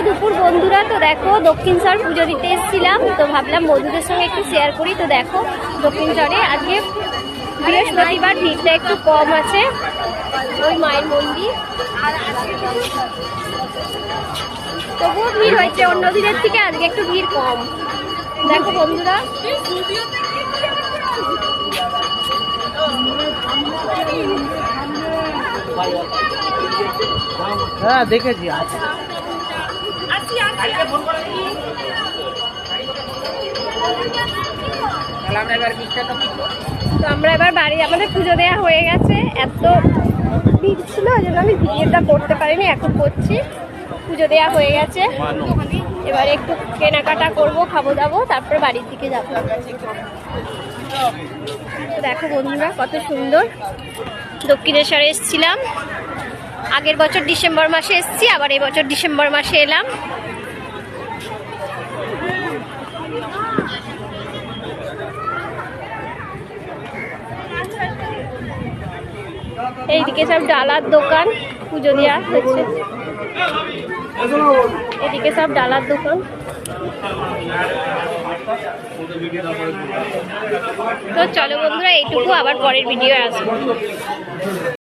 দুপুর বন্ধুরা। তো দেখো দক্ষিণচর পুজো দিতে এসেছিলাম, তো ভাবলাম বন্ধুদের সঙ্গে একটু শেয়ার করি। তো দেখো দক্ষিণচরে আজকে বৃহস্পতিবার, ভিড়টা একটু কম আছে। ওই মায়ের মন্দির, তবুও ভিড় হয়েছে অন্য দিনের থেকে, আজকে একটু ভিড় কম। দেখো বন্ধুরা, হ্যাঁ দেখেছি। তো আমরা এবার বাড়ি, আমাদের পুজো দেওয়া হয়ে গেছে। এত ভিড় ছিল ওই জন্য আমি ভিডিওটা করতে পারিনি, এখন করছি। পুজো দেওয়া হয়ে গেছে, এবার একটু কেনাকাটা করব, খাবো দাবো, তারপরে বাড়ির দিকে যাবো। দেখো বন্ধুরা কত সুন্দর। দক্ষিণেশ্বরে এসেছিলাম আগের বছর ডিসেম্বর মাসে এসেছি, আবার এই বছর ডিসেম্বর মাসে এলাম। এইদিকে সব ডালার দোকান, পুজো দেওয়া হচ্ছে। এদিকে সব ডালার দোকান। তো চলো বন্ধুরা, এইটুকু, আবার পরের ভিডিও আসবো।